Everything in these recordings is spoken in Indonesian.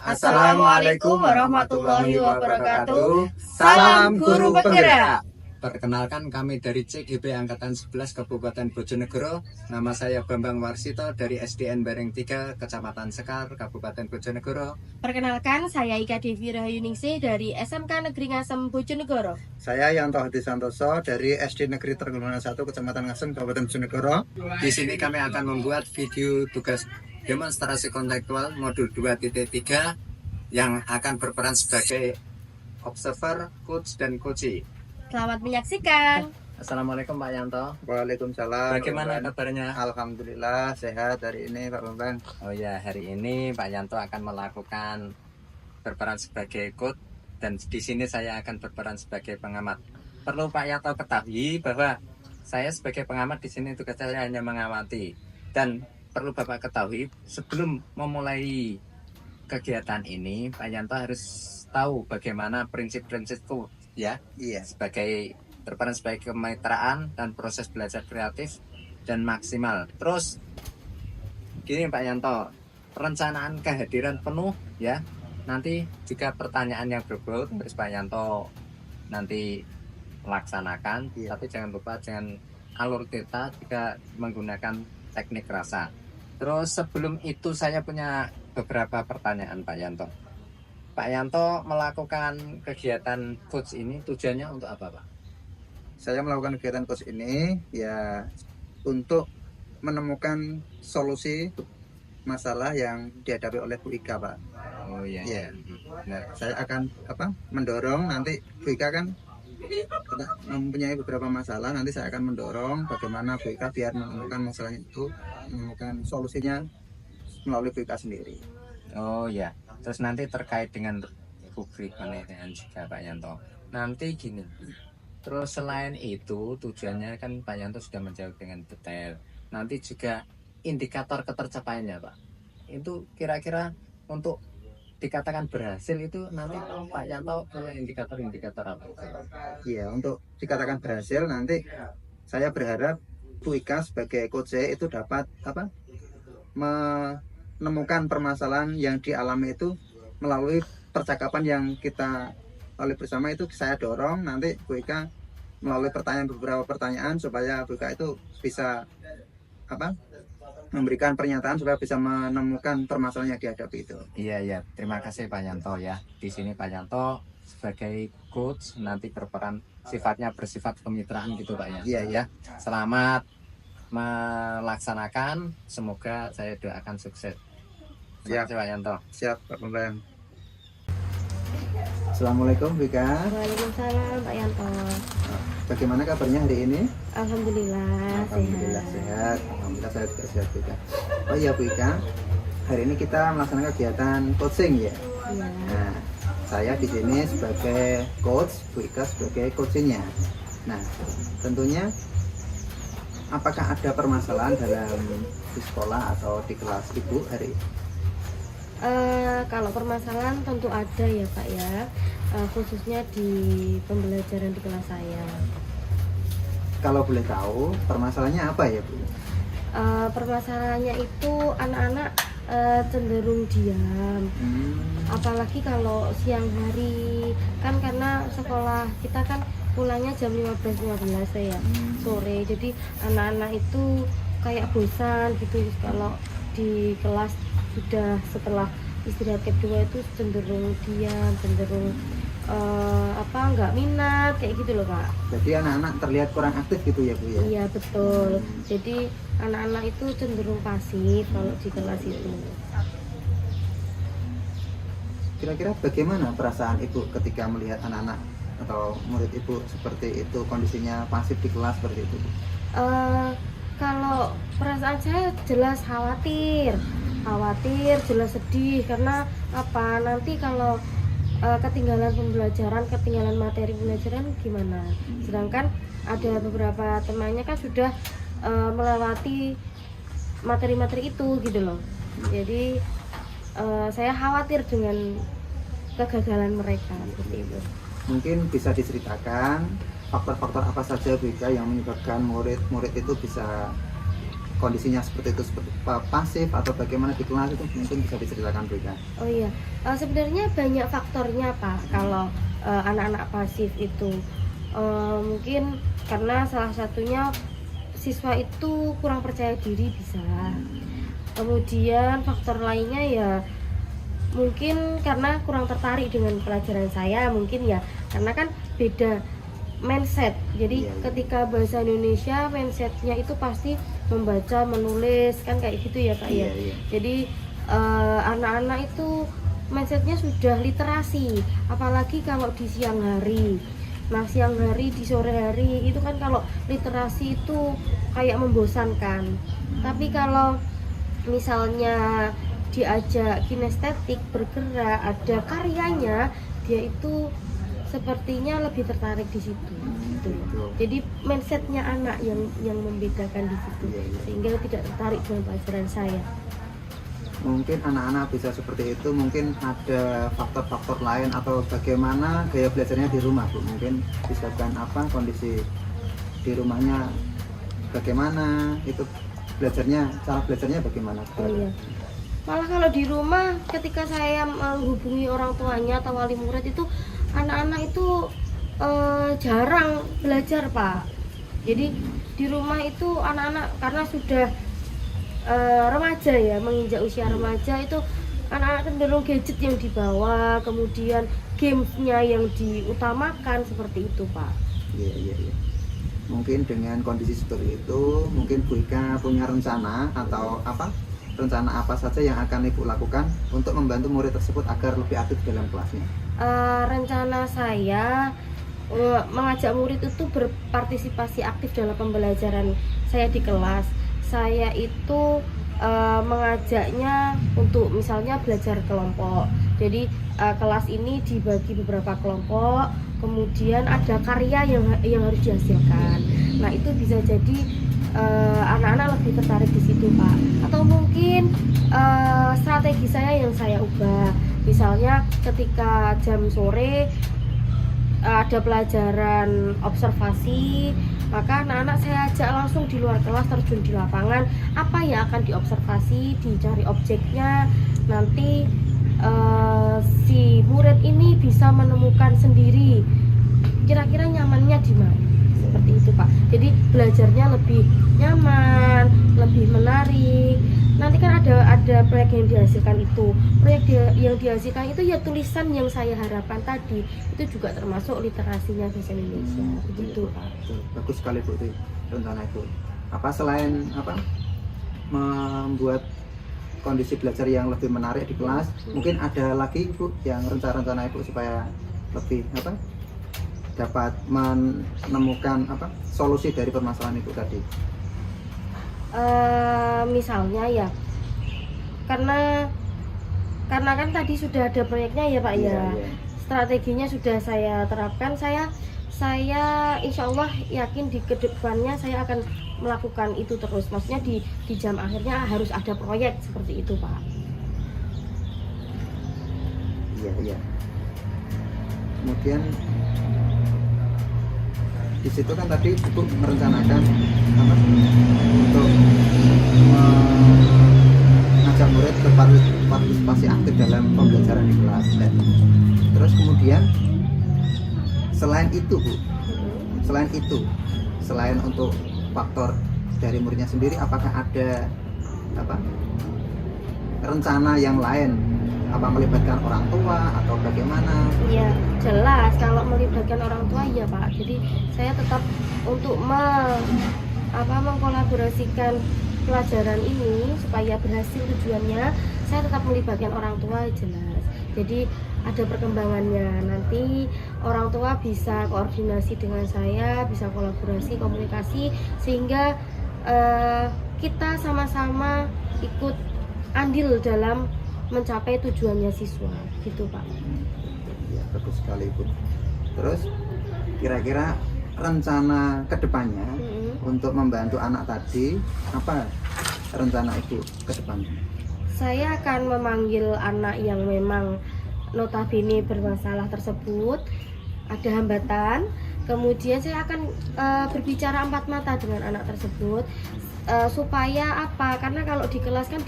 Assalamualaikum warahmatullahi wabarakatuh. Salam guru penggerak. Perkenalkan, kami dari CGP Angkatan 11 Kabupaten Bojonegoro. Nama saya Bambang Warsito dari SDN Bareng 3, Kecamatan Sekar, Kabupaten Bojonegoro. Perkenalkan, saya Ika Devi Rahayuningsih dari SMK Negeri Ngasem, Bojonegoro. Saya Yanto Hadi Santoso dari SD Negeri Tergulungan 1, Kecamatan Ngasem, Kabupaten Bojonegoro. Di sini kami akan membuat video tugas demonstrasi kontekstual modul 2.3 yang akan berperan sebagai observer, coach, dan coachee. Selamat menyaksikan. Assalamualaikum Pak Yanto. Waalaikumsalam. Bagaimana kabarnya? Alhamdulillah sehat hari ini Pak Bambang. Oh ya, hari ini Pak Yanto akan melakukan berperan sebagai coach dan di sini saya akan berperan sebagai pengamat. Perlu Pak Yanto ketahui bahwa saya sebagai pengamat di sini tugas saya hanya mengamati, dan perlu Bapak ketahui sebelum memulai kegiatan ini Pak Yanto harus tahu bagaimana prinsip-prinsipku ya. Iya. Sebagai berperan sebagai kemitraan dan proses belajar kreatif dan maksimal. Terus gini Pak Yanto, perencanaan kehadiran penuh ya. Nanti juga pertanyaan yang berbau terus Pak Yanto nanti laksanakan. Iya. Tapi jangan lupa jangan alur kita juga menggunakan teknik rasa. Terus sebelum itu saya punya beberapa pertanyaan Pak Yanto. Pak Yanto melakukan kegiatan coach ini tujuannya untuk apa Pak? Saya melakukan kegiatan coach ini ya untuk menemukan solusi masalah yang dihadapi oleh Bu Ika, Pak. Oh iya. Iya. Nah, saya akan mendorong nanti Bu Ika kan mempunyai beberapa masalah, nanti saya akan mendorong bagaimana Bu Ika biar menemukan masalah itu, menemukan solusinya melalui Bu Ika sendiri. Oh ya. Terus nanti terkait dengan publik penelitian juga Pak Yanto. Nanti gini. Terus selain itu tujuannya kan Pak Yanto sudah menjawab dengan detail. Nanti juga indikator ketercapaiannya Pak. Itu kira-kira untuk dikatakan berhasil itu nanti Pak Yanto punya indikator-indikator apa? Iya, untuk dikatakan berhasil nanti saya berharap Bu Ika sebagai coach itu dapat menemukan permasalahan yang dialami itu melalui percakapan yang kita lalui bersama. Itu saya dorong nanti Bu Ika melalui beberapa pertanyaan supaya Bu Ika itu bisa memberikan pernyataan supaya bisa menemukan permasalahan yang dihadapi itu. Iya, terima kasih Pak Yanto ya. Di sini Pak Yanto sebagai coach nanti berperan bersifat kemitraan gitu Pak ya. Iya. Selamat melaksanakan, semoga saya doakan sukses. Terima kasih Pak Yanto. Siap Pak Bambang. Assalamualaikum Bu Ika. Waalaikumsalam Pak Yanto. Bagaimana kabarnya hari ini? Alhamdulillah sehat. Alhamdulillah saya juga sehat Bu Ika. Oh iya Bu Ika, hari ini kita melaksanakan kegiatan coaching ya. Iya. Nah, saya di sini sebagai coach, Bu Ika sebagai coachingnya. Nah, tentunya apakah ada permasalahan dalam di sekolah atau di kelas Ibu hari ini? Kalau permasalahan tentu ada ya Pak ya, khususnya di pembelajaran di kelas saya. Kalau boleh tahu permasalahannya apa ya Bu? Permasalahannya itu anak-anak cenderung diam, apalagi kalau siang hari kan, karena sekolah kita kan pulangnya jam 15.15 ya sore, jadi anak-anak itu kayak bosan gitu kalau di kelas. Sudah setelah istirahat kedua itu cenderung diam, cenderung nggak minat kayak gitu loh Pak. Jadi anak-anak terlihat kurang aktif gitu ya Bu ya? Iya betul. Jadi anak-anak itu cenderung pasif kalau di kelas itu. Kira-kira bagaimana perasaan Ibu ketika melihat anak-anak atau murid Ibu seperti itu, kondisinya pasif di kelas seperti itu Bu? Kalau perasaan saya jelas khawatir, jelas sedih karena apa? Nanti kalau ketinggalan pembelajaran, ketinggalan materi pembelajaran gimana? Sedangkan ada beberapa temannya kan sudah melewati materi-materi itu gitu loh. Jadi saya khawatir dengan kegagalan mereka seperti itu. Mungkin bisa diceritakan faktor-faktor apa saja Bu Ika yang menyebabkan murid-murid itu bisa kondisinya seperti itu, seperti pasif atau bagaimana di kelas itu mungkin bisa diceritakan Bu Ika. Oh iya, sebenarnya banyak faktornya Pak kalau anak-anak pasif itu. Mungkin karena salah satunya siswa itu kurang percaya diri bisa. Kemudian faktor lainnya ya mungkin karena kurang tertarik dengan pelajaran saya mungkin ya, karena kan beda mindset. Jadi ketika bahasa Indonesia mindsetnya itu pasti membaca, menulis kan kayak gitu ya Kak ya. Jadi anak-anak itu mindsetnya sudah literasi, apalagi kalau di siang hari. Nah siang hari, di sore hari itu kan kalau literasi itu kayak membosankan. Tapi kalau misalnya diajak kinestetik, bergerak, ada karyanya, dia itu sepertinya lebih tertarik di situ. Jadi mindsetnya anak yang membedakan di situ, sehingga tidak tertarik dengan pelajaran saya. Mungkin anak-anak bisa seperti itu, mungkin ada faktor-faktor lain atau bagaimana gaya belajarnya di rumah Bu. Mungkin disebabkan apa, kondisi di rumahnya bagaimana, itu belajarnya, cara belajarnya bagaimana? Oh iya. Malah kalau di rumah ketika saya menghubungi orang tuanya atau wali murid itu anak-anak itu jarang belajar Pak. Jadi di rumah itu anak-anak karena sudah remaja ya, menginjak usia remaja itu anak-anak cenderung gadget yang dibawa, kemudian gamesnya yang diutamakan seperti itu Pak. Iya. Mungkin dengan kondisi seperti itu, mungkin Bu Ika punya rencana atau apa? Rencana apa saja yang akan Ibu lakukan untuk membantu murid tersebut agar lebih aktif dalam kelasnya? Rencana saya mengajak murid itu berpartisipasi aktif dalam pembelajaran saya di kelas. Saya itu mengajaknya untuk misalnya belajar kelompok. Jadi kelas ini dibagi beberapa kelompok, kemudian ada karya yang harus dihasilkan. Nah itu bisa jadi anak-anak lebih tertarik di situ Pak. Atau mungkin strategi saya yang saya ubah. Misalnya ketika jam sore ada pelajaran observasi, maka anak-anak saya ajak langsung di luar kelas, terjun di lapangan. Apa yang akan diobservasi, dicari objeknya. Nanti si murid ini bisa menemukan sendiri kira-kira nyamannya di mana. Seperti itu Pak. Jadi belajarnya lebih nyaman, lebih menarik. Nanti kan ada proyek yang dihasilkan itu. Yang dihasilkan itu ya tulisan yang saya harapkan tadi. Itu juga termasuk literasinya bahasa Indonesia. Begitu Pak. Bagus sekali Bu rencana itu. Apa selain apa membuat kondisi belajar yang lebih menarik di kelas, mungkin ada lagi Bu yang rencana-rencana Ibu supaya lebih apa? Dapat menemukan apa solusi dari permasalahan itu tadi. Misalnya ya karena kan tadi sudah ada proyeknya ya Pak ya. Strateginya sudah saya terapkan. Saya insya Allah yakin di kedepannya saya akan melakukan itu terus. Maksudnya di jam akhirnya harus ada proyek seperti itu Pak. Iya. Kemudian di situ kan tadi Ibu merencanakan apa untuk mengajak murid berpartisipasi aktif dalam pembelajaran di kelas. Dan terus kemudian selain itu Bu, selain untuk faktor dari muridnya sendiri, apakah ada apa rencana yang lain? Apa melibatkan orang tua atau bagaimana? Ya jelas kalau melibatkan orang tua ya Pak. Jadi saya tetap untuk mengkolaborasikan pelajaran ini supaya berhasil tujuannya, saya tetap melibatkan orang tua jelas. Jadi ada perkembangannya, nanti orang tua bisa koordinasi dengan saya, bisa kolaborasi, komunikasi, sehingga kita sama-sama ikut andil dalam mencapai tujuannya siswa gitu Pak. Ya, bagus sekali Ibu. Terus kira-kira rencana kedepannya untuk membantu anak tadi, apa rencana Ibu kedepannya? Saya akan memanggil anak yang memang notabene bermasalah tersebut, ada hambatan. Kemudian saya akan berbicara empat mata dengan anak tersebut, supaya apa? Karena kalau di kelas kan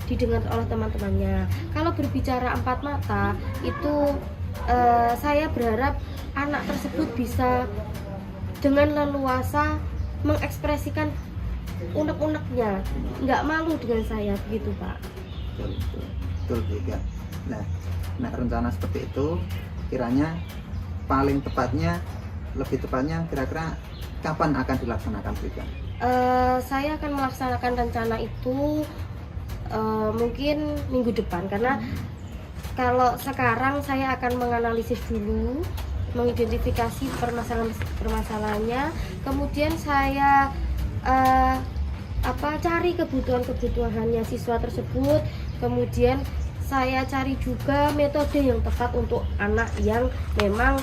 didengar oleh teman-temannya. Kalau berbicara empat mata itu saya berharap anak tersebut bisa dengan leluasa mengekspresikan unek-uneknya, nggak malu dengan saya, begitu Pak. Betul juga. Nah rencana seperti itu kiranya paling tepatnya, lebih tepatnya kira-kira kapan akan dilaksanakan juga? Saya akan melaksanakan rencana itu mungkin minggu depan, karena kalau sekarang saya akan menganalisis dulu, mengidentifikasi permasalahannya, kemudian saya cari kebutuhannya siswa tersebut, kemudian saya cari juga metode yang tepat untuk anak yang memang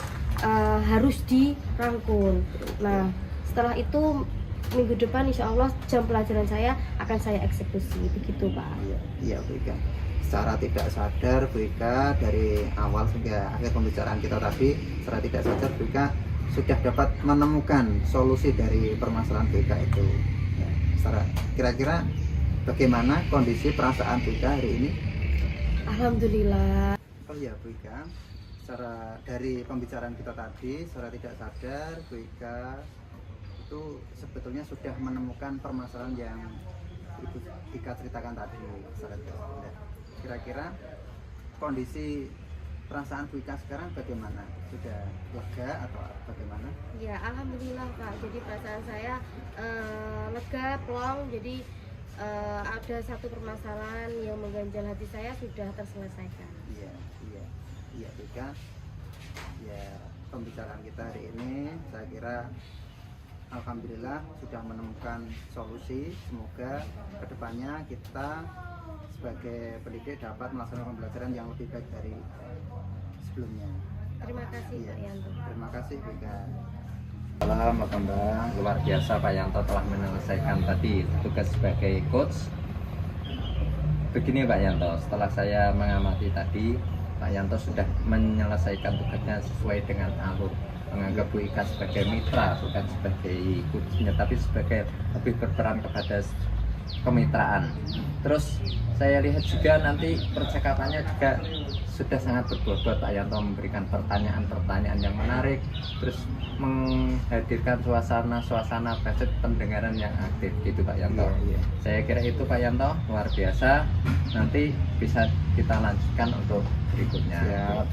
harus dirangkul. Nah, setelah itu minggu depan insya Allah jam pelajaran saya akan saya eksekusi, begitu Pak. Iya Bu Ika. Secara tidak sadar Bu Ika, dari awal hingga akhir pembicaraan kita tadi, secara tidak sadar Bu Ika sudah dapat menemukan solusi dari permasalahan Bu Ika itu. Ya, secara kira-kira bagaimana kondisi perasaan Bu Ika hari ini? Alhamdulillah. Oh ya Bu Ika, secara dari pembicaraan kita tadi, secara tidak sadar Bu Ika itu sebetulnya sudah menemukan permasalahan yang Ibu Ika ceritakan tadi secara tidak sadar. Kira-kira kondisi perasaan Bu Ika sekarang bagaimana? Sudah lega atau bagaimana? Ya, alhamdulillah Pak. Jadi perasaan saya lega, plong. Jadi ada satu permasalahan yang mengganjal hati saya sudah terselesaikan. Iya Bu Ika. Ya, pembicaraan kita hari ini saya kira alhamdulillah sudah menemukan solusi. Semoga kedepannya kita sebagai pendidik dapat melaksanakan pembelajaran yang lebih baik dari sebelumnya. Terima kasih Pak Yanto. Terima kasih Bu Ika. Salam Pak Bambang, luar biasa Pak Yanto telah menyelesaikan tadi tugas sebagai coach. Begini Pak Yanto, setelah saya mengamati tadi, Pak Yanto sudah menyelesaikan tugasnya sesuai dengan alur, menganggap Bu Ika sebagai mitra, bukan sebagai coachnya, tapi sebagai lebih berperan kepada kemitraan. Terus saya lihat juga nanti percakapannya juga sudah sangat berbobot. Pak Yanto memberikan pertanyaan-pertanyaan yang menarik, terus menghadirkan suasana baca pendengaran yang aktif gitu Pak Yanto. Iya. Saya kira itu Pak Yanto luar biasa. Nanti bisa kita lanjutkan untuk berikutnya.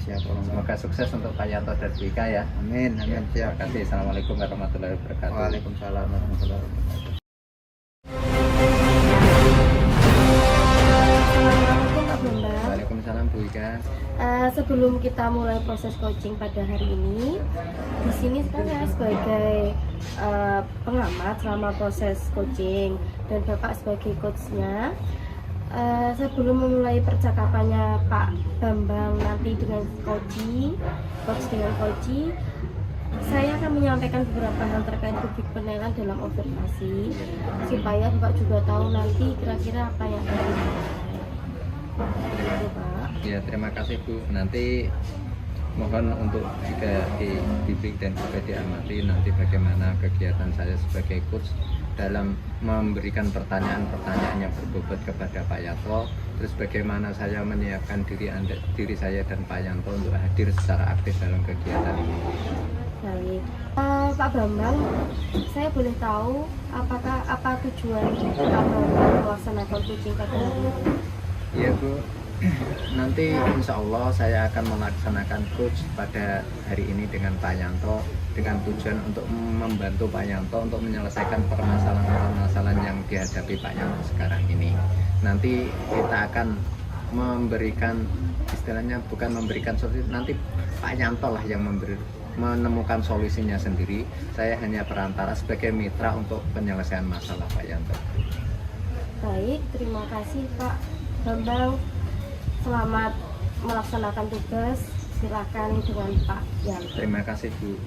Siap. Semoga sukses untuk Pak Yanto dan Bu Ika ya. Amin. Terima kasih. Assalamualaikum warahmatullahi wabarakatuh. Waalaikumsalam warahmatullahi wabarakatuh. Assalamualaikum Pak Bambang. Waalaikumsalam Bu Ika. Sebelum kita mulai proses coaching pada hari ini, di sini saya sebagai pengamat selama proses coaching dan Bapak sebagai coachnya. Sebelum memulai percakapannya Pak Bambang nanti dengan coach dengan coach, saya akan menyampaikan beberapa hal terkait publik penilaian dalam observasi supaya Bapak juga tahu nanti kira-kira apa yang akan dilakukan. Gitu, Pak. Ya, terima kasih Bu. Nanti mohon untuk juga dibimbing dan juga diamati nanti bagaimana kegiatan saya sebagai coach dalam memberikan pertanyaan-pertanyaan yang berbobot kepada Pak Yanto, terus bagaimana saya menyiapkan diri saya dan Pak Yanto untuk hadir secara aktif dalam kegiatan ini. Baik, Pak Bambang, saya boleh tahu apa tujuan Pak Bambang melaksanakan coaching pada hari ini? Iya Bu, nanti insya Allah saya akan melaksanakan coach pada hari ini dengan Pak Yanto dengan tujuan untuk membantu Pak Yanto untuk menyelesaikan permasalahan-permasalahan yang dihadapi Pak Yanto sekarang ini. Nanti kita akan memberikan, istilahnya bukan memberikan solusi, nanti Pak Yanto lah yang menemukan solusinya sendiri. Saya hanya perantara sebagai mitra untuk penyelesaian masalah Pak Yanto. Baik, terima kasih Pak Bambang. Selamat melaksanakan tugas. Silakan dengan Pak Yanto. Terima kasih Bu.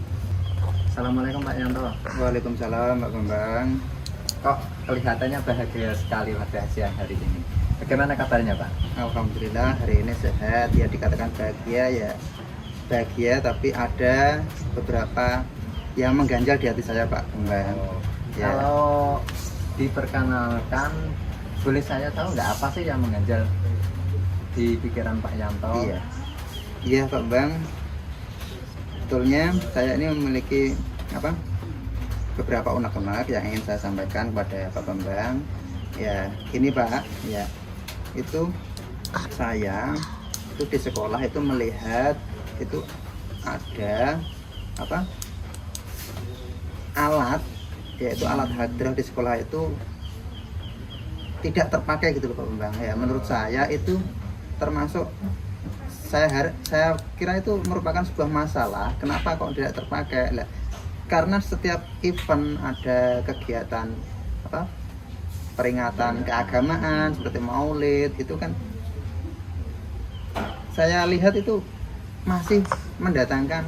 Assalamualaikum Pak Yanto. Waalaikumsalam Pak Bambang. Kok kelihatannya bahagia sekali pada siang hari ini. Bagaimana kabarnya Pak? Alhamdulillah hari ini sehat, ya dikatakan bahagia ya bahagia, tapi ada beberapa yang mengganjal di hati saya Pak Bambang. Ya. Kalau diperkenalkan, boleh saya tahu nggak apa sih yang mengganjal di pikiran Pak Yanto? Iya Pak Bambang, sebetulnya saya ini memiliki beberapa unek-unek yang ingin saya sampaikan kepada Pak Bambang. Ya gini Pak, ya itu saya itu di sekolah itu melihat itu ada alat, yaitu alat hadrah di sekolah itu tidak terpakai gitu loh Pak Bambang. Ya menurut saya itu termasuk saya kira itu merupakan sebuah masalah. Kenapa kok tidak terpakai? Lah, karena setiap event ada kegiatan peringatan keagamaan seperti Maulid itu kan saya lihat itu masih mendatangkan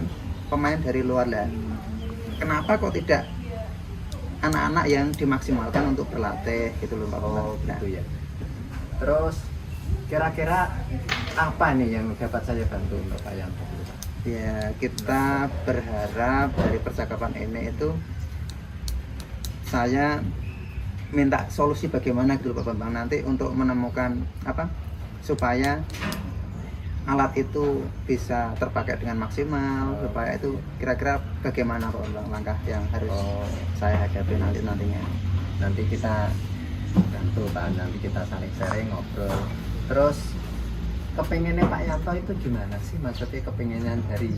pemain dari luar lah. Kenapa kok tidak anak-anak yang dimaksimalkan untuk berlatih gitu loh Pak Bambang. Gitu ya. Terus kira-kira apa nih yang dapat saya bantu untuk Pak Yanto? Ya kita berharap dari percakapan ini itu saya minta solusi bagaimana gitu Pak Bambang nanti untuk menemukan supaya alat itu bisa terpakai dengan maksimal, supaya itu kira-kira bagaimana Pak Bambang langkah yang harus saya hadapi nantinya. Nanti kita bantu Pak, nanti kita saling sharing ngobrol. Terus kepengennya Pak Yanto itu gimana sih? Maksudnya kepengenan dari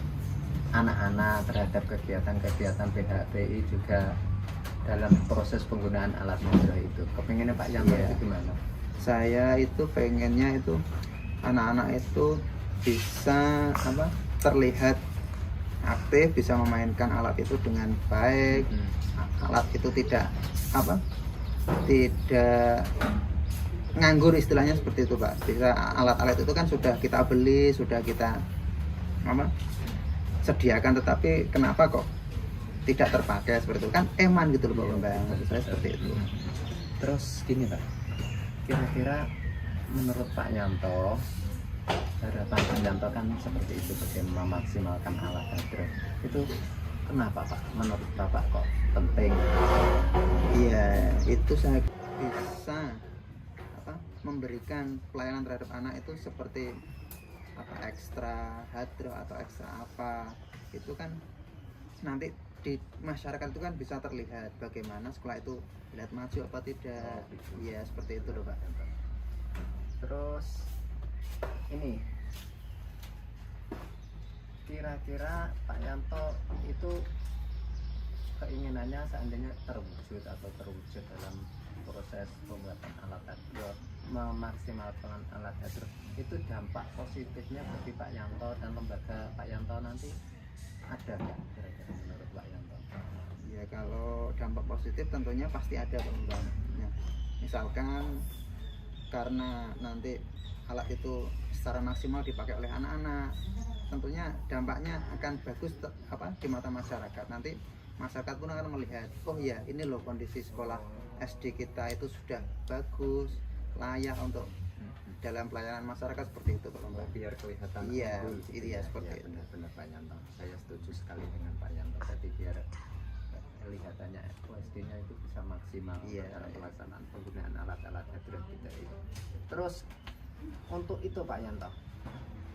anak-anak terhadap kegiatan-kegiatan PHBI juga dalam proses penggunaan alat hadrah itu. Kepengennya Pak Yanto itu gimana? Saya itu pengennya itu anak-anak itu bisa terlihat aktif, bisa memainkan alat itu dengan baik. Alat itu tidak nganggur istilahnya seperti itu Pak. Bisa alat-alat itu kan sudah kita beli, sudah kita sediakan, tetapi kenapa kok tidak terpakai seperti itu kan eman gitu loh Pak Bambang. Saya seperti itu. Terus gini Pak, kira-kira menurut Pak Yanto, harapan Pak Yanto kan seperti itu, bagaimana memaksimalkan alat hadrah itu kenapa Pak? Menurut Bapak kok penting? Iya, itu saya bisa memberikan pelayanan terhadap anak itu seperti ekstra hadrah atau ekstra apa itu kan nanti di masyarakat itu kan bisa terlihat bagaimana sekolah itu lihat maju apa tidak. Iya seperti itu loh Pak. Terus ini kira-kira Pak Yanto itu keinginannya seandainya terwujud dalam proses pembuatan alat hadrah, memaksimalkan alat hadrah, itu dampak positifnya bagi Pak Yanto dan lembaga Pak Yanto nanti ada nggak kira-kira menurut Pak Yanto? Ya kalau dampak positif tentunya pasti ada Pak Bambang. Ya, misalkan karena nanti alat itu secara maksimal dipakai oleh anak-anak, tentunya dampaknya akan bagus di mata masyarakat. Nanti masyarakat pun akan melihat, oh ya ini loh kondisi sekolah SD kita itu sudah bagus, layak untuk dalam pelayanan masyarakat seperti itu Pak Bambang. Biar kelihatan Iya, unggul gitu iya ya. seperti Ya, itu. benar-benar Pak Yanto. Saya setuju sekali dengan Pak Yanto. Jadi biar kelihatannya SD-nya itu bisa maksimal dalam pelaksanaan penggunaan alat-alat hadrah kita itu. Terus untuk itu Pak Yanto,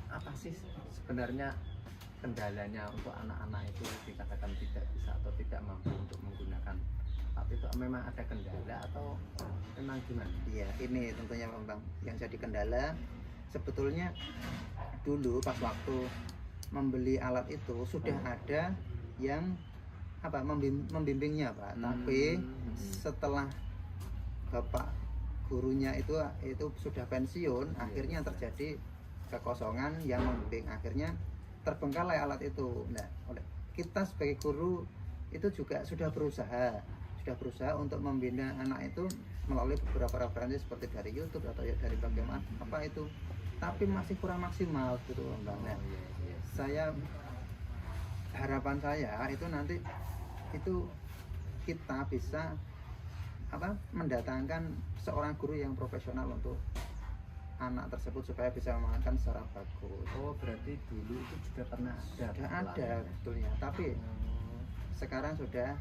apa sih sebenarnya kendalanya untuk anak-anak itu dikatakan tidak bisa atau tidak mampu untuk menggunakan alat itu? Memang ada kendala atau memang gimana? Iya, ini tentunya Pak Bambang yang jadi kendala. Sebetulnya dulu pas waktu membeli alat itu sudah ada yang membimbingnya Pak. Tapi setelah Bapak gurunya itu sudah pensiun, akhirnya terjadi kekosongan yang membimbing, akhirnya terbengkalai alat itu. Nah, kita sebagai guru itu juga sudah berusaha untuk membina anak itu melalui beberapa referensi seperti dari YouTube atau ya dari bagaimana apa itu, tapi masih kurang maksimal gitu Bang. Nah, saya harapan saya itu nanti itu kita bisa mendatangkan seorang guru yang profesional untuk anak tersebut supaya bisa memainkan secara bagus. Oh, berarti dulu itu juga pernah ada. Sudah ada betulnya, tapi sekarang sudah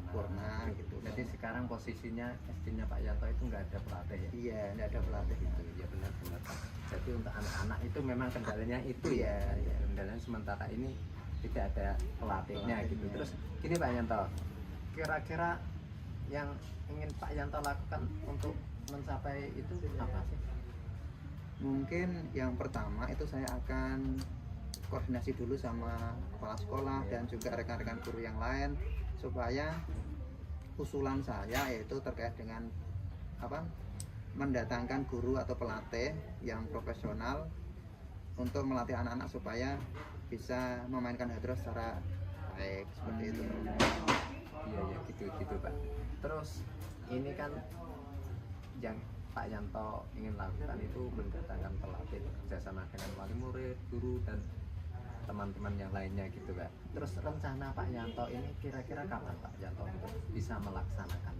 purna gitu. Jadi sekarang posisinya SD-nya Pak Yanto itu nggak ada pelatih ya? Iya, nggak ada pelatih itu. Iya benar-benar. Jadi untuk anak-anak itu memang kendalanya itu ya. Kendalanya sementara ini tidak ada pelatihnya gitu. Terus gini Pak Yanto, kira-kira yang ingin Pak Yanto lakukan untuk mencapai itu apa sih? Mungkin yang pertama itu saya akan koordinasi dulu sama kepala sekolah dan juga rekan-rekan guru yang lain supaya usulan saya yaitu terkait dengan mendatangkan guru atau pelatih yang profesional untuk melatih anak-anak supaya bisa memainkan hadroh secara baik seperti itu. Iya gitu Pak. Terus ini kan yang Pak Yanto ingin lakukan itu mendatangkan pelatih bekerjasama dengan wali murid, guru dan teman-teman yang lainnya gitu Pak. Terus rencana Pak Yanto ini kira-kira kapan Pak Yanto untuk bisa melaksanakan?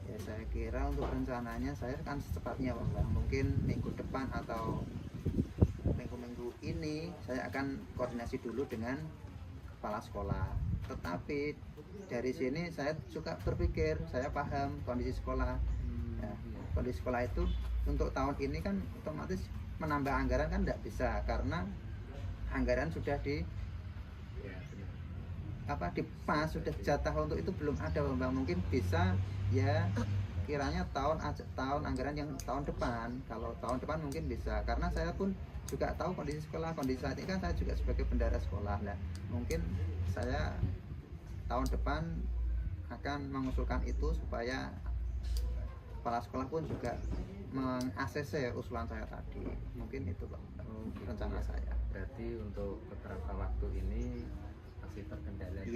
Ya saya kira untuk rencananya saya kan secepatnya Bang. Mungkin minggu depan atau minggu-minggu ini saya akan koordinasi dulu dengan kepala sekolah. Tetapi dari sini saya juga berpikir, saya paham kondisi sekolah. Nah, kondisi sekolah itu untuk tahun ini kan otomatis menambah anggaran kan tidak bisa karena anggaran sudah dipas, sudah jatah untuk itu belum ada Bang. Mungkin bisa ya kiranya tahun anggaran yang tahun depan. Kalau tahun depan mungkin bisa karena saya pun juga tahu kondisi sekolah, kondisi saat ini kan saya juga sebagai bendahara sekolah. Nah, mungkin saya tahun depan akan mengusulkan itu supaya kepala sekolah pun juga meng-ACC usulan saya tadi. Mungkin itu Bang rencana saya. Berarti untuk beberapa waktu ini masih terkendala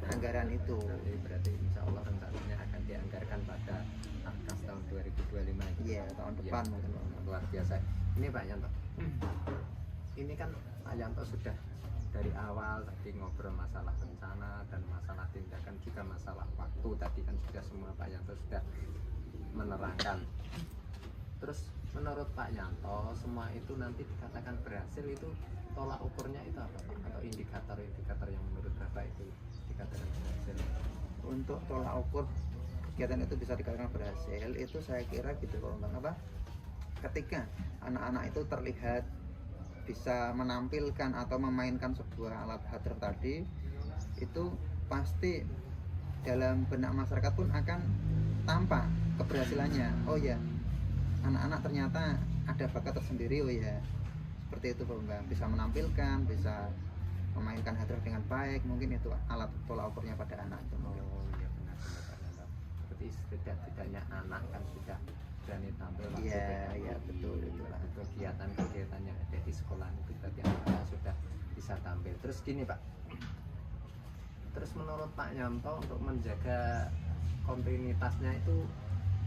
anggaran itu. Berarti insya Allah rencananya akan dianggarkan pada Akkas tahun 2025. Iya, tahun depan mungkin Bang. Luar biasa. Ini Pak Yanto. Ini kan Pak Yanto sudah dari awal tadi ngobrol masalah rencana dan masalah tindakan juga masalah waktu tadi kan sudah semua Pak Yanto sudah menerangkan. Terus menurut Pak Yanto semua itu nanti dikatakan berhasil itu tolak ukurnya itu apa Pak? Atau indikator yang menurut Bapak itu dikatakan berhasil? Untuk tolak ukur kegiatan itu bisa dikatakan berhasil itu saya kira gitu Bang. Ketika anak-anak itu terlihat bisa menampilkan atau memainkan sebuah alat hadroh tadi, itu pasti dalam benak masyarakat pun akan tampak keberhasilannya. Oh ya, anak-anak ternyata ada bakat tersendiri. Oh ya, seperti itu Bang. Bisa menampilkan, bisa memainkan hadroh dengan baik. Mungkin itu alat tolak ukurnya pada anak itu. Oh iya benar Pak. Berarti setidaknya anak kan sudah berani tampil waktu iya betul itulah untuk kegiatan yang ada di sekolah itu berarti anak sudah bisa tampil. Terus gini Pak, terus menurut Pak Yanto untuk menjaga kontinuitasnya itu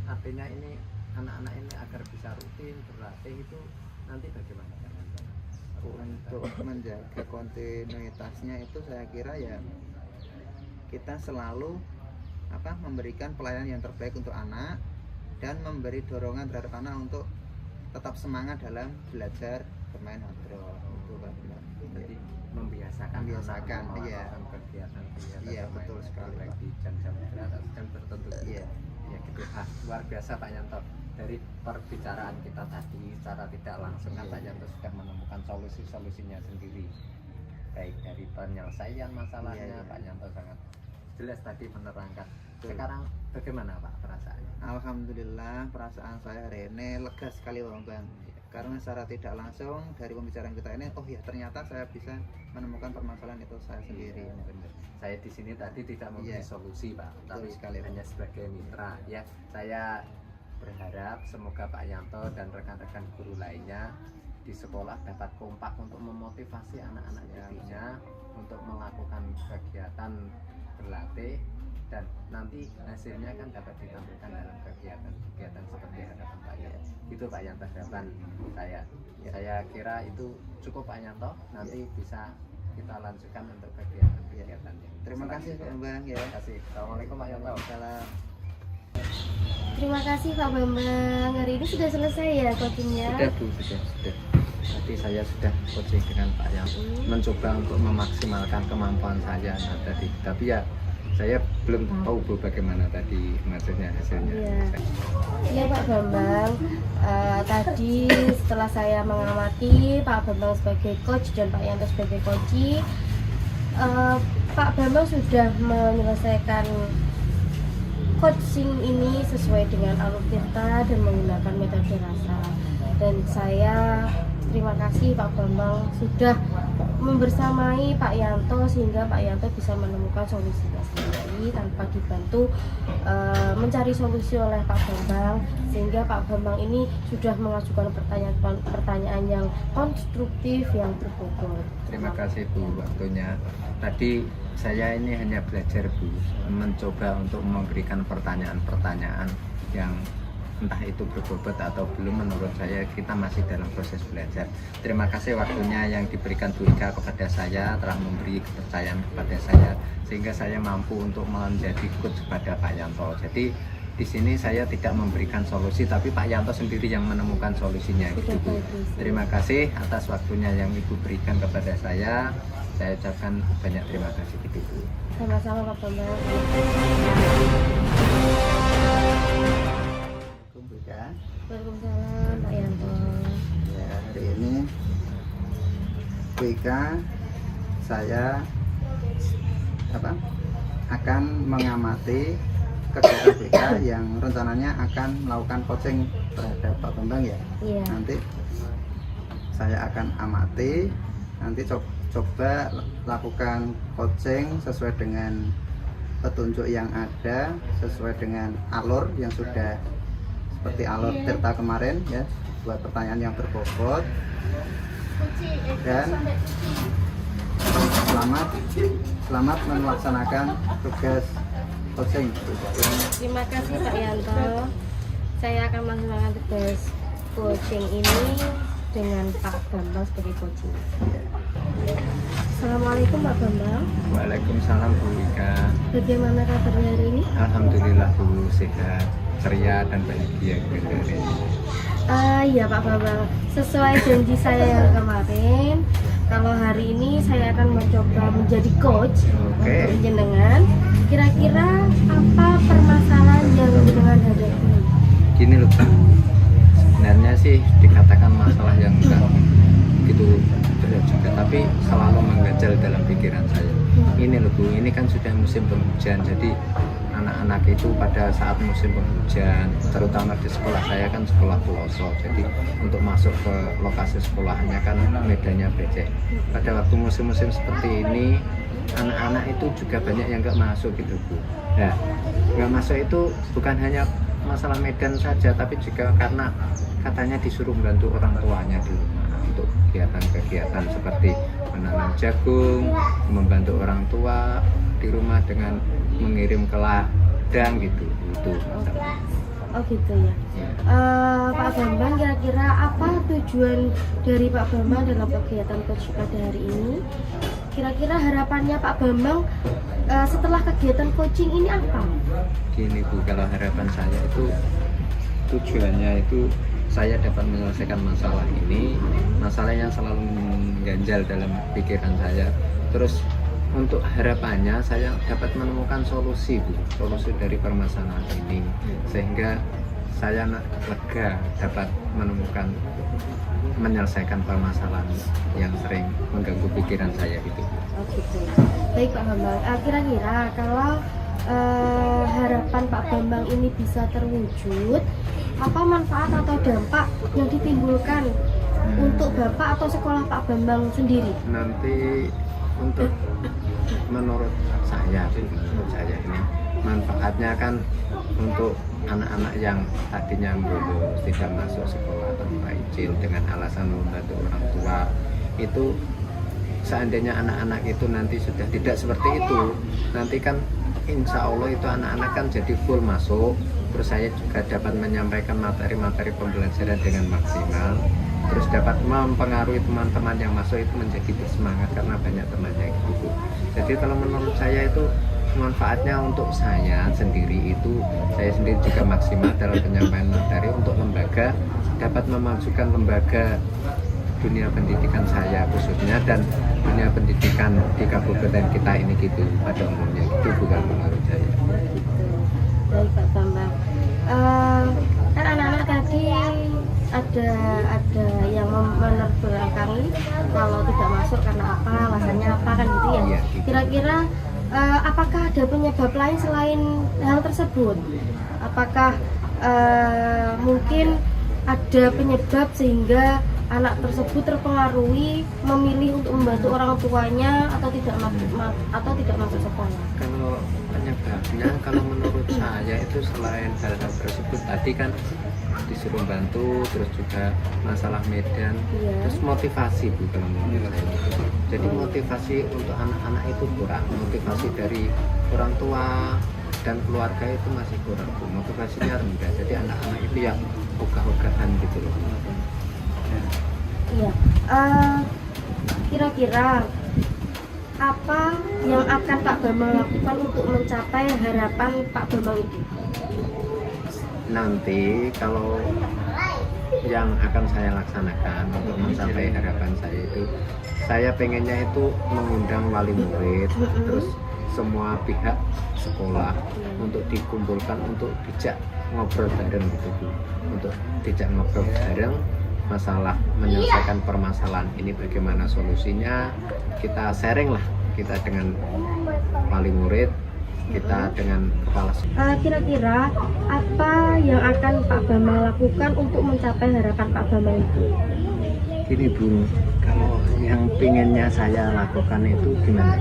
artinya ini anak-anak ini agar bisa rutin berlatih itu nanti bagaimana Pak Yanto? Untuk menjaga kontinuitasnya itu saya kira ya kita selalu memberikan pelayanan yang terbaik untuk anak dan memberi dorongan terhadap anak untuk tetap semangat dalam belajar bermain hadroh. Itu Pak. Jadi membiasakan iya. Kegiatan Iya betul sekali Pak. Di jam-jam istirahat atau jam tertentu. Iya. Ya gitu. Luar biasa Pak Yanto. Dari perbicaraan kita tadi secara tidak langsung kan Pak Yanto sudah menemukan solusinya sendiri. Baik dari penyelesaian masalahnya Pak Yanto sangat jelas tadi menerangkan. Sekarang bagaimana Pak perasaannya? Alhamdulillah perasaan saya hari ini lega sekali Bang. Karena secara tidak langsung dari pembicaraan kita ini, oh ya ternyata saya bisa menemukan permasalahan itu saya sendiri. Benar. Saya di sini tadi tidak memberi solusi Pak, tapi hanya sebagai mitra ya. Saya berharap semoga Pak Yanto dan rekan-rekan guru lainnya di sekolah dapat kompak untuk memotivasi anak-anak didiknya untuk melakukan kegiatan berlatih, dan nanti hasilnya kan dapat ditampilkan dalam kegiatan seperti hadapan Pak Yanto. Itu Pak Yanto harapan saya kira itu cukup Pak Yanto, nanti bisa kita lanjutkan untuk kegiatan. Terima kasih Pak Bambang ya. Terima kasih. Assalamualaikum Pak Yanto. Salam. Terima kasih Pak Bambang. Hari ini sudah selesai ya coachingnya? Sudah Bu, sudah. Tadi saya sudah coaching dengan Pak Yanto, mencoba untuk memaksimalkan kemampuan saya tadi. Tapi ya saya belum tahu Bu bagaimana tadi maksudnya hasilnya. Iya Pak Bambang. Tadi setelah saya mengamati Pak Bambang sebagai coach dan Pak Yanto sebagai coach, Pak Bambang sudah menyelesaikan coaching ini sesuai dengan alur tirta dan menggunakan metode rasa. Dan saya terima kasih Pak Bambang sudah membersamai Pak Yanto sehingga Pak Yanto bisa menemukan solusinya sendiri tanpa dibantu mencari solusi oleh Pak Bambang, sehingga Pak Bambang ini sudah mengajukan pertanyaan yang konstruktif, yang berbobot. Terima kasih Bu waktunya. Tadi saya ini hanya belajar Bu, mencoba untuk memberikan pertanyaan-pertanyaan yang entah itu berbobot atau belum, menurut saya kita masih dalam proses belajar. Terima kasih waktunya yang diberikan Bu Ika kepada saya, telah memberi kepercayaan kepada saya sehingga saya mampu untuk menjadi coach kepada Pak Yanto. Jadi di sini saya tidak memberikan solusi, tapi Pak Yanto sendiri yang menemukan solusinya gitu Bu. Terima kasih atas waktunya yang Ibu berikan kepada saya. Saya ucapkan banyak terima kasih gitu Bu. Sama-sama Pak Bambang. Waalaikumsalam Pak Yanto. Ya, hari ini Bu Ika, saya akan mengamati kegiatan Bu Ika yang rencananya akan melakukan coaching terhadap Pak Bambang ya. Iya. Nanti saya akan amati, nanti coba lakukan coaching sesuai dengan petunjuk yang ada, sesuai dengan alur yang sudah seperti alur tirta kemarin ya, buat pertanyaan yang berbobot, dan selamat melaksanakan tugas coaching. Terima kasih Pak Yanto. Saya akan melaksanakan tugas coaching ini dengan Pak Bambang sebagai coaching. Assalamualaikum Pak Bambang. Waalaikumsalam Bu Ika. Bagaimana kabarnya hari ini? Alhamdulillah Bu, sehat, ceria dan bahagia hari ini. Iya Pak Bambang, sesuai janji saya yang kemarin, kalau hari ini saya akan mencoba menjadi coach untuk jenengan. Kira-kira apa permasalahan yang jenengan hadapi? Gini loh Pak, sebenarnya sih dikatakan masalah yang enggak gitu berat juga, tapi selalu mengganjal dalam pikiran saya. Ini loh Bu, ini kan sudah musim penghujan, jadi anak-anak itu pada saat musim penghujan, terutama di sekolah saya kan sekolah pelosok, jadi untuk masuk ke lokasi sekolahnya kan medannya becek. Pada waktu musim-musim seperti ini, anak-anak itu juga banyak yang nggak masuk gitu Bu. Nah, nggak masuk itu bukan hanya masalah medan saja, tapi juga karena katanya disuruh membantu orang tuanya di rumah untuk kegiatan-kegiatan seperti menanam jagung, membantu orang tua di rumah dengan mengirim ke ladang gitu. Itu masalah. Oh gitu ya. Pak Bambang, kira-kira apa tujuan dari Pak Bambang dalam kegiatan coach pada hari ini? Kira-kira harapannya Pak Bambang setelah kegiatan coaching ini apa? Gini Bu, kalau harapan saya itu tujuannya itu saya dapat menyelesaikan masalah ini, masalah yang selalu mengganjal dalam pikiran saya. Terus untuk harapannya saya dapat menemukan solusi Bu, solusi dari permasalahan ini, sehingga saya lega dapat menyelesaikan permasalahan yang sering mengganggu pikiran saya itu. Oh gitu. Baik Pak Bambang, kira-kira kalau harapan Pak Bambang ini bisa terwujud, apa manfaat atau dampak yang ditimbulkan untuk Bapak atau sekolah Pak Bambang sendiri? Nanti untuk menurut saya ini manfaatnya kan untuk anak-anak yang tadinya bolos tidak masuk sekolah tanpa izin dengan alasan membantu orang tua itu, seandainya anak-anak itu nanti sudah tidak seperti itu, nanti kan insya Allah itu anak-anak kan jadi full masuk, terus saya juga dapat menyampaikan materi-materi pembelajaran dengan maksimal, terus dapat mempengaruhi teman-teman yang masuk itu menjadi bersemangat karena banyak temannya gitu. Jadi kalau menurut saya itu manfaatnya untuk saya sendiri itu, saya sendiri juga maksimal dalam penyampaian materi untuk lembaga, dapat memajukan lembaga dunia pendidikan saya khususnya dan dunia pendidikan di kabupaten kita ini gitu pada umumnya gitu, bukan menurut saya. Baik Pak Bambang, kan anak-anak tadi ada yang menerbelakangi kalau tidak masuk karena apa, alasannya apa kan gitu ya. Iya, gitu. Kira-kira apakah ada penyebab lain selain hal tersebut? Apakah mungkin ada penyebab sehingga anak tersebut terpengaruhi memilih untuk membantu orang tuanya atau tidak masuk sekolah? Kalau penyebabnya, kalau menurut saya itu selain hal-hal tersebut tadi kan disuruh bantu, terus juga masalah medan, Iya. terus motivasi Bu kalau menurut saya. Jadi motivasi untuk anak-anak itu kurang, motivasi dari orang tua dan keluarga itu masih kurang Bu, motivasinya rendah. Jadi anak-anak itu ya ogah-ogahan gitu loh. Iya. Kira-kira apa yang akan Pak Bambang lakukan untuk mencapai harapan Pak Bambang itu? Nanti kalau yang akan saya laksanakan untuk mencapai harapan saya itu, saya pengennya itu mengundang wali murid, terus semua pihak sekolah untuk dikumpulkan untuk dijak ngobrol bareng gitu Bu, untuk dijak ngobrol bareng masalah menyelesaikan permasalahan ini, bagaimana solusinya, kita sharing lah, kita dengan wali murid, kita dengan kepala sekolah. Kira-kira apa yang akan Pak Bambang lakukan untuk mencapai harapan Pak Bambang itu? Gini Bu, kalau yang pinginnya saya lakukan itu gimana?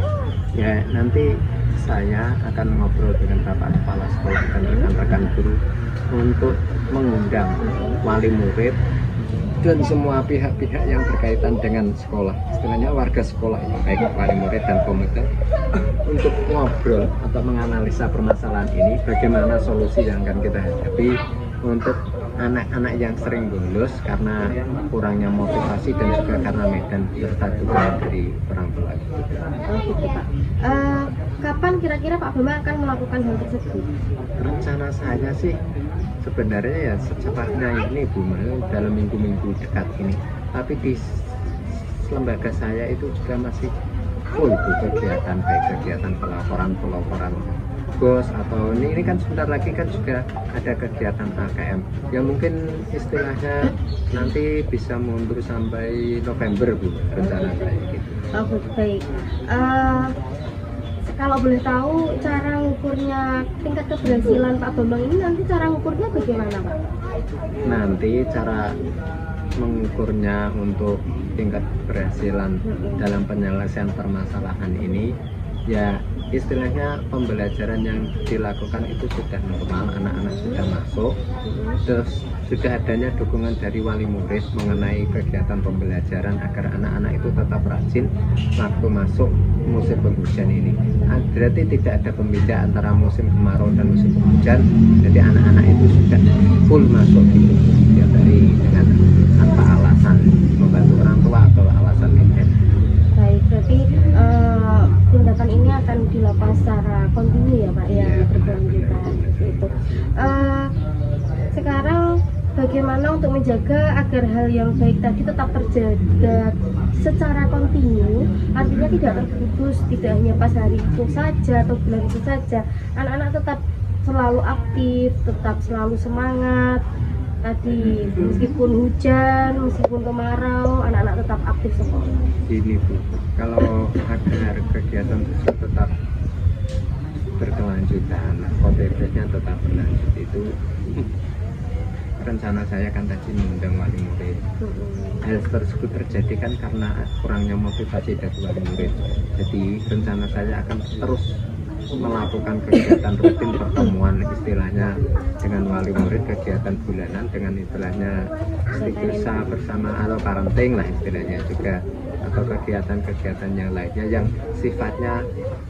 Ya nanti saya akan ngobrol dengan Bapak Kepala Sekolah dan rekan-rekan guru untuk mengundang wali murid dan semua pihak-pihak yang berkaitan dengan sekolah, istilahnya warga sekolah ya, baik wali murid dan komite, untuk ngobrol atau menganalisa permasalahan ini, bagaimana solusi yang akan kita hadapi untuk anak-anak yang sering bolos karena kurangnya motivasi dan juga karena medan serta dukungan dari orang tua. Oh gitu Pak. Kapan kira-kira Pak Bambang akan melakukan hal tersebut? Rencana saya sih sebenarnya ya secepatnya ini Bu, dalam minggu-minggu dekat ini. Tapi di lembaga saya itu juga masih full Bu, kegiatan, baik kegiatan pelaporan bos atau ini kan sebentar lagi kan juga ada kegiatan AKM yang mungkin istilahnya nanti bisa mundur sampai November Bu, rencana saya gitu. Oh baik. Kalau boleh tahu cara ngukurnya tingkat keberhasilan Pak Bambang ini, nanti cara ngukurnya bagaimana Pak? Nanti cara mengukurnya untuk tingkat keberhasilan dalam penyelesaian permasalahan ini ya istilahnya pembelajaran yang dilakukan itu sudah normal, anak-anak sudah masuk, terus sudah adanya dukungan dari wali murid mengenai kegiatan pembelajaran agar anak-anak itu tetap rajin waktu masuk musim penghujan ini. Berarti tidak ada pembeda antara musim kemarau dan musim penghujan, jadi anak-anak itu sudah full masuk gitu ya, dari dengan tanpa alasan membantu orang tua atau alasan lain. Baik, berarti tindakan ini akan dilakukan secara kontinu ya Pak, ya berkelanjutan seperti itu. Sekarang bagaimana untuk menjaga agar hal yang baik tadi tetap terjaga secara kontinu, artinya tidak terputus, tidak hanya pas hari itu saja atau bulan itu saja, anak-anak tetap selalu aktif, tetap selalu semangat. Tadi meskipun hujan, meskipun kemarau, anak-anak tetap aktif sekolah. Ini Bu, kalau agar kegiatan tersebut tetap berkelanjutan, OTP-nya tetap berlanjut, itu rencana saya kan tadi mengundang wali murid. Hal tersebut terjadi kan karena kurangnya motivasi dari wali murid. Jadi rencana saya akan terus melakukan kegiatan rutin pertemuan istilahnya dengan wali murid, kegiatan bulanan dengan istilahnya istiqosa bersama atau parenting lah istilahnya juga, atau kegiatan-kegiatan yang lainnya yang sifatnya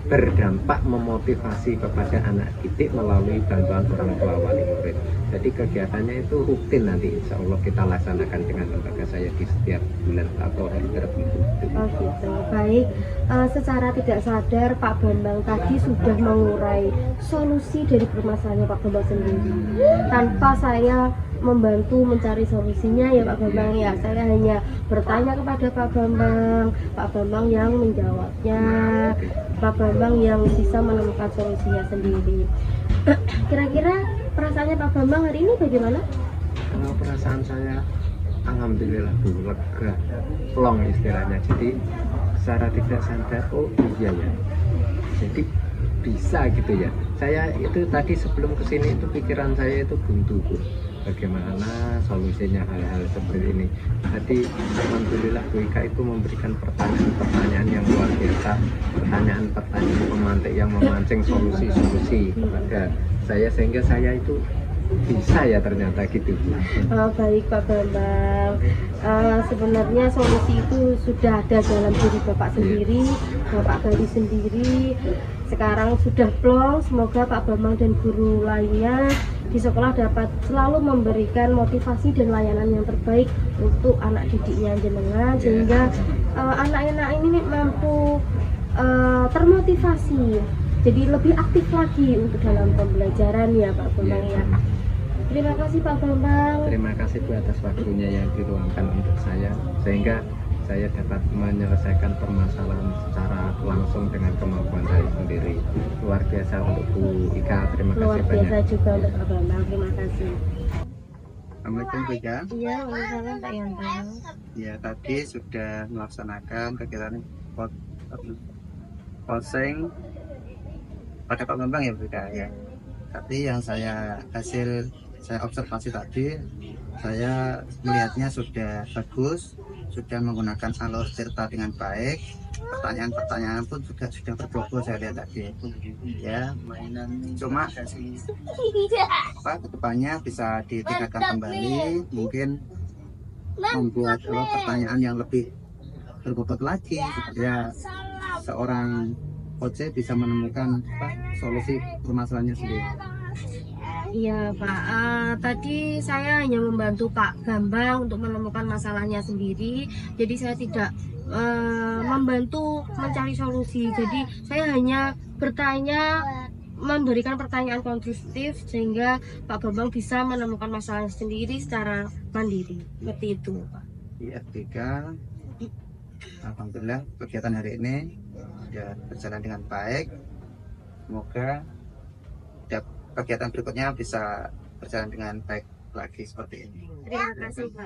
berdampak memotivasi kepada anak didik melalui bantuan orang tua wali murid. Jadi kegiatannya itu rutin, nanti insya Allah kita laksanakan dengan lembaga saya di setiap bulan atau hari tertentu. Oh gitu, baik. Secara tidak sadar Pak Bambang tadi sudah mengurai solusi dari permasalahannya Pak Bambang sendiri. Tanpa saya membantu mencari solusinya ya Pak Bambang ya, saya hanya bertanya kepada Pak Bambang yang menjawabnya, Pak Bambang yang bisa menemukan solusinya sendiri. Kira-kira perasaannya Pak Bambang hari ini bagaimana? Kalau perasaan saya alhamdulillah Bu, lega, plong istilahnya. Jadi secara tidak sadar, oh iya ya, jadi bisa gitu ya. Saya itu tadi sebelum kesini itu pikiran saya itu buntu Bu, bagaimana solusinya hal-hal seperti ini. Jadi alhamdulillah Bu Ika itu memberikan pertanyaan-pertanyaan yang luar biasa, pertanyaan-pertanyaan pemantik yang memancing solusi-solusi kepada saya, sehingga saya itu bisa ya ternyata gitu Bu. Baik Pak Bambang, sebenarnya solusi itu sudah ada dalam diri Bapak sendiri, Bapak Gali sendiri. Sekarang sudah plong, semoga Pak Bambang dan guru lainnya di sekolah dapat selalu memberikan motivasi dan layanan yang terbaik untuk anak didiknya jenengan, sehingga anak-anak ini mampu termotivasi, jadi lebih aktif lagi untuk dalam pembelajaran ya Pak Bambang ya. Terima kasih Pak Bambang. Terima kasih Bu atas waktunya yang diluangkan untuk saya, sehingga saya dapat menyelesaikan permasalahan secara langsung dengan kemampuan saya sendiri. Luar biasa untuk Bu Ika, terima Luar kasih biasa banyak. juga untuk Pak Bambang, terima kasih. Assalamualaikum Bu Ika. Iya, waalaikumsalam Pak Yanto. Ya, tadi sudah melaksanakan kegiatan posting pada Pak Bambang ya Bu Ika ya. Tapi yang saya observasi tadi, saya melihatnya sudah bagus, sudah menggunakan alur cerita dengan baik, pertanyaan-pertanyaan pun juga sudah berbobot saya lihat tadi ya. Cuma kedepannya bisa ditingkatkan kembali, mungkin membuat pertanyaan yang lebih berbobot lagi supaya seorang coach bisa menemukan solusi permasalahannya sendiri. Iya Pak, tadi saya hanya membantu Pak Bambang untuk menemukan masalahnya sendiri. Jadi saya tidak membantu mencari solusi. Jadi saya hanya bertanya, memberikan pertanyaan konstruktif sehingga Pak Bambang bisa menemukan masalahnya sendiri secara mandiri. Seperti itu Pak. Iya, alhamdulillah kegiatan hari ini ya berjalan dengan baik. Semoga kegiatan berikutnya bisa berjalan dengan baik lagi seperti ini. Terima kasih Pak.